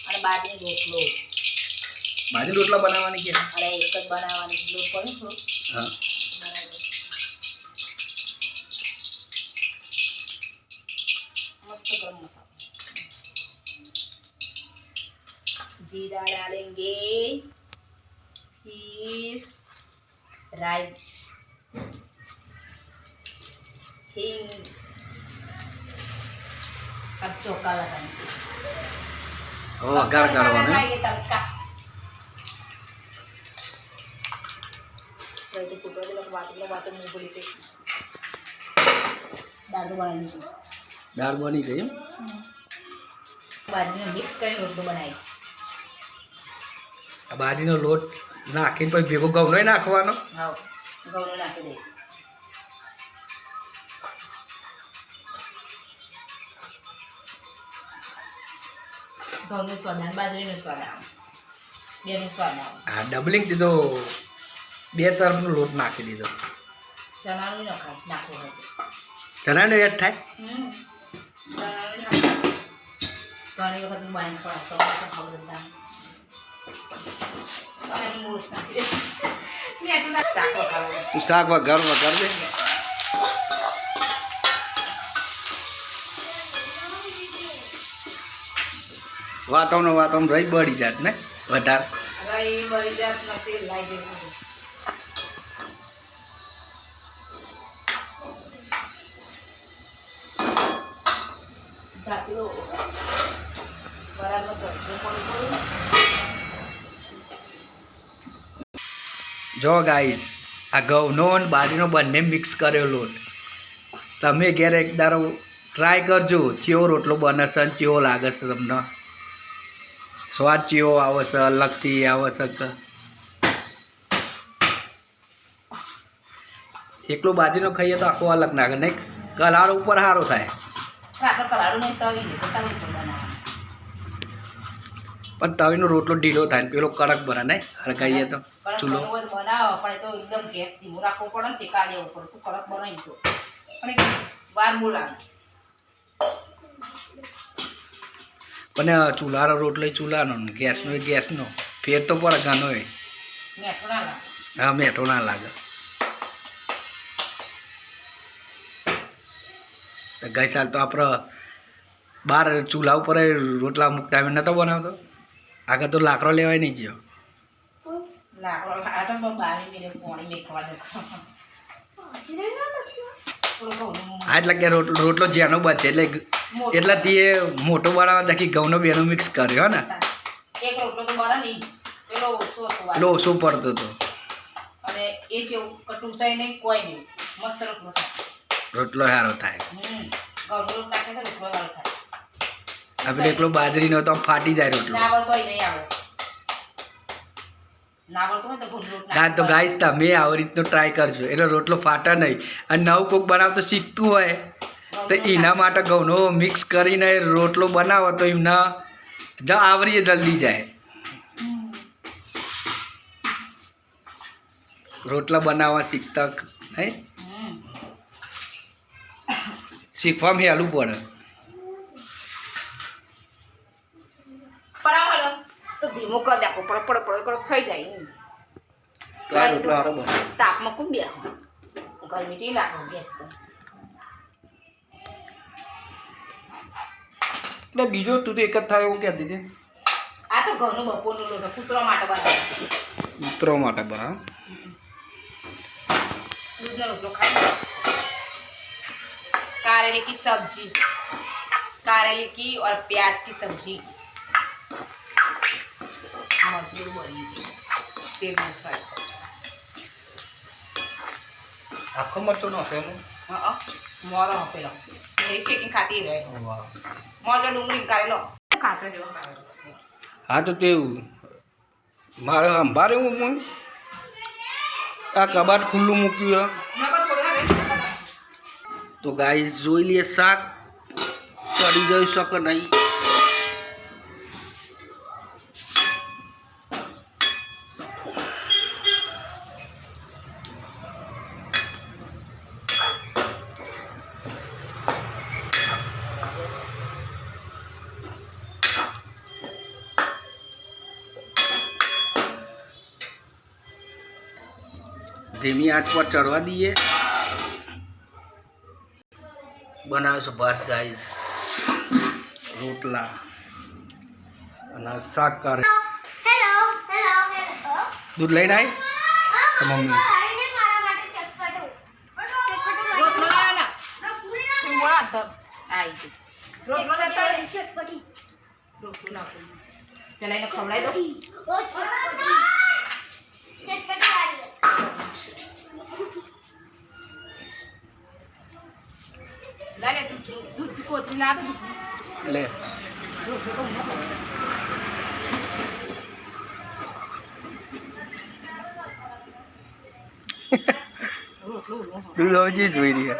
અને બાજરી રોટલો. બાજરી રોટલા બનાવવાની કે અરે એક જ બનાવવાની લોટ કરી થોડું. હા मस्त गरम मसाला जीरा डालेंगे फिर राई हींग अब चौका लगाएंगे વઘાર કરવાનો लगाएंगे तड़का तो फुटो लोग बात मुंह बोली से दाल बनाई દાળ બની ગઈ એમ બાજરીને મિક્સ કરીને રોટલો બનાવી આ બાજરીનો લોટ નાખીને પછી ભેગો ઘઉંનો નાખવાનો હા ઘઉંનો નાખી દે ઘઉંનો સ્વાદ આવે બાજરીનો સ્વાદ આવે બેનો સ્વાદ આવે હા ડબલિંગ દીધો બે તરફનો લોટ નાખી દીધો ચણાનું નાખવું હોય ચણાનો એડ થાય ચણાનું નાખવું ઘણી વખત હું બાઈન પડાવતો ખબર બધા અને મૂળ નાખી દે મેં એટલું શાક વઘારવું તું શાક વઘાર દે વાતાવરણ રહી બળી જાત ને વધારે રહી બળી જાત નથી લાઈ દેવું ઢાંકલો બરાબર ચડશે પણ જો ગાઈસ આ ઘઉંનો અને બાજરીનો બંને મિક્સ કર્યો લોટ તમે ઘેર એક દારો ટ્રાય કરજો ચેવો રોટલો બને છે અને ચેવો લાગે છે તમને સ્વાદ ચેવો આવે છે અલગથી આવે છે એકલો બાજરીનો ખાઈએ તો આખો અલગ નાખે નહીં કલાળ ઉપર સારો થાય આપણે કરાડું નહીં તવી નહીં તો તવી પર બનાવવાનું પણ તવીનો રોટલો ઢીલો થાય ને પેલો કડક બને નહીં હરગાઈએ તો ચૂલો બનાવો પણ એ તો એકદમ ગેસ ધીમો રાખવો પડે શેકા દેવો પડે તું કડક બનાવી તો પણ વાર બહુ લાગે પણ ચૂલાનો રોટલો ચૂલાનો ને ગેસનો ગેસનો ફેર તો પડે ઘણો એ મેઠો ના લાગે હા મેઠો ના લાગે ગઈ સાલ તો આપણે બહાર ચૂલા ઉપર રોટલા અમુક ટાઈમે નહોતો બનાવતો આગળ તો લાકડો લેવાય નહીં ગયો લાકડો લાગે તો 12 મિનિટ પાણી મેકવા દે હા એટલે કે રોટલો જેનો બચે એટલે તે મોટો બનાવવા દખી ઘઉંનો બેનો મિક્સ કર્યો ને એક રોટલો તો બને નહીં પેલો ઓછો હતો એટલે ઓછો પડતો હતો અને એ જેવું કટુતાય નહીં કોઈ નહીં મસ્ત રોટલો થાય રોટલો સારો થાય ઘઉંનો લોટ નાખે તો રોટલો સારો થાય આપણે એકલો બાજરીનો તો આમ ફાટી જાય રોટલો ના આવડતો નહીં આવે ના આવડતો હોય તો ઘઉંનો લોટ ના તો ગાઈસ તમે આવી રીતનો ટ્રાય કરજો એટલે રોટલો ફાટે નહીં અને નવું કોક બનાવતો શીખતું હોય તો એના માટે ઘઉંનો મિક્સ કરીને રોટલો બનાવો તો એમને આવરીએ જલ્દી જાય રોટલા બનાવવા શીખતા નહીં શીખવામાં હેલું પડે બરાબર તો ધીમો કરી નાખો પડે થઈ જાય રોટલો સારો બને તાપમાં કોણ બે ગરમી જેવી લાગે ગેસ તો એટલે બીજો તું તો એક જ થાય એવું કહેતી હતી આ તો ઘરનું બપોરનું લોટ કૂતરો માટે બનાવે ઉતરો માટે બરાબર दूध रोटलो खाई करेले की सब्जी करेले की और प्याज की सब्जी मजबूर बनी तेल में फ्राई આખો મરચો નાખે हाँ मोर पेलो मेरी शेकिंग खाती रहे मोर जो डूंगरी करेलो काचा जो હા તો તેવું મારે સંભારે હું આ કબાટ ખુલ્લું મૂક્યું તો ગાઈસ જોઈ લઈએ શાક ચડી જઈ શકે નહીં ધીમી આંચ પર ચડવા દઈએ. બનાવશું ભાત ગાઈસ, રોટલા અને શાક કરે. દૂધ લઈને આવી મમ્મી. રોટલો લાવો ને. મોળા તો આવી ગઈ. રોટલો લેતો આવ. રોટલો લાવો. પેલા એને ખવડાવી દો. લા લે દૂધ કોથળી લાવ દૂધ. લે રોટલો તો ઊંધો કરો. રોટલો ઊંધો કરો. દૂધ હવે જે જોઈ રહી છે.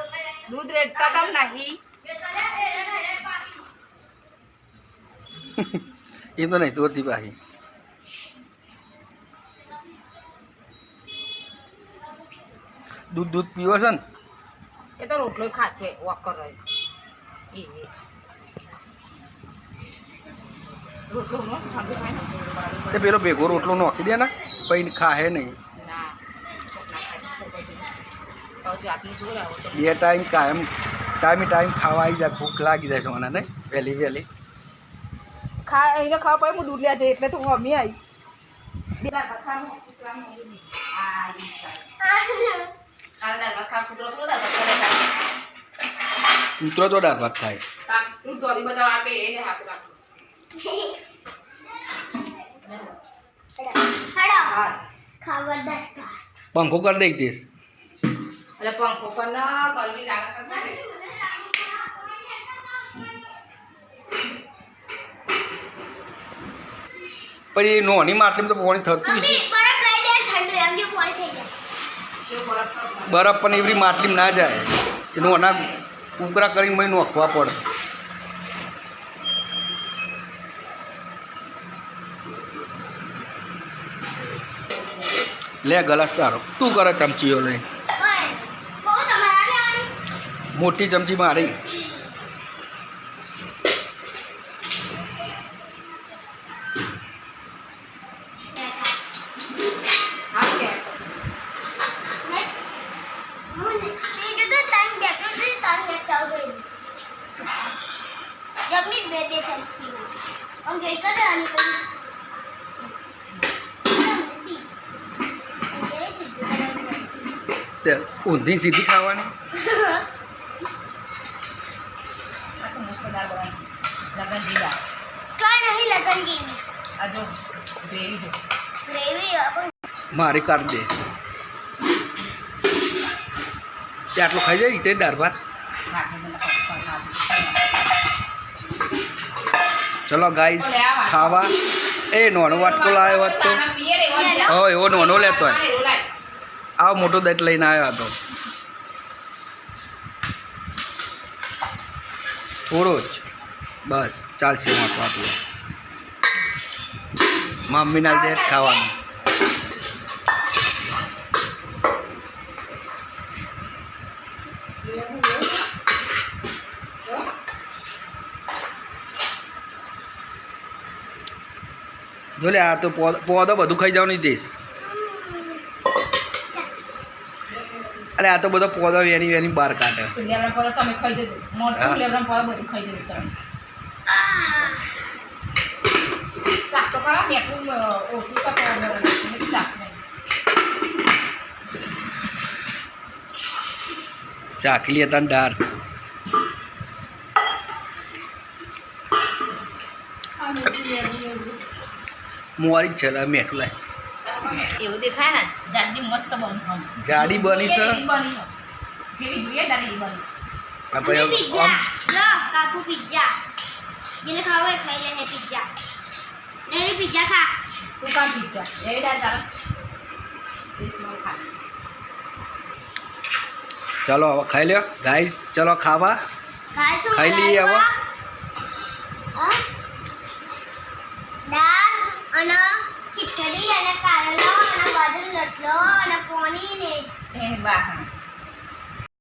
દૂધ રેડતા તમ નહીં. એ તો નહીં તોરતી પાછી. દૂધ પીવો છે ને? એ તો રોટલો ખાશે વોકર રહ્યો એ જ રોટલો નો ઠંડુ થાય ને તે પેલો ભેગો રોટલો નાખી દે ને પછી ખાહે નહીં. ના તો જાતની જોર આવો તો બે ટાઈમ ટાઈમ ખાવા આવી જાય. ભૂખ લાગી જાય સોના ને વહેલી. એને ખાવા પડે હું દૂધ લે છે એટલે તો મમ્મી આવી બેલા બખાનો કૂતરાનો આ ઈ દાળ બખા કૂતરો તો દાળ બખા કૂતરો તો દાળ ભાત ખાય. તું દોરી બજાવ આપે એને હાથ રાખો પંખો કરી દઈ દઈશ. એટલે પંખો કર ના ગરમી લાગે છે પછી નોની માટલીમાં તો પાણી થતું છે. બરફ પણ એવી માટલીમાં ના જાય. એનું અનાજ કુકરા કરીને પછી નોખવા પડે. લે ગલાસ તારો. તું કરે ચમચીઓ લઈ. મોટી ચમચી મારી. ઊંધી સીધી ખાવાની. મારી કાઢ દે. તે આટલું ખાઈ જાય તે દાળ ભાત. ચલો ગાઈસ ખાવા. એ નોનો વાટકો લાવ્યો હતો તો એવો નોનો લેતો હોય. આવો મોટો દટ લઈને આવ્યો હતો. થોડો જ બસ ચાલશે. વાંચો આટલું મમ્મીના દે ખાવાનું. જો લે આ તો પોદો બધું ખાઈ જાવ નહીં દઈશ. અરે આ તો બધો પોદો વેની બહાર કાઢે. લેવડા પોદો તમે ખાઈ જજો. મોટું લેવડા પોદો બધું ખાઈ જજો તમે. ચાક તો કરા મેઠું ઓછું ચાક ચાક ચાકલી હતા ને ડાર. મોરી જ છે મેઠું લાય. એવું દેખાય ને જાડી મસ્ત બની. જાડી બની છે જેવી જોઈએ દાડી બની. આ પછી આમ કાકુ પિઝા જેને ખાવો હોય ખાઈ લે પિઝા. નહીં પિઝા ખા. તું કામ પીજા એવી દાળ તારા દેશમાં ખા. ચલો હવે ખાઈ લ્યો ગાઈસ. ચલો ખાવા ખાઈ લઈએ હવે. દાળ અને ખીચડી અને કારેલો અને બાજરીનો રોટલો અને પોણી ને એ બા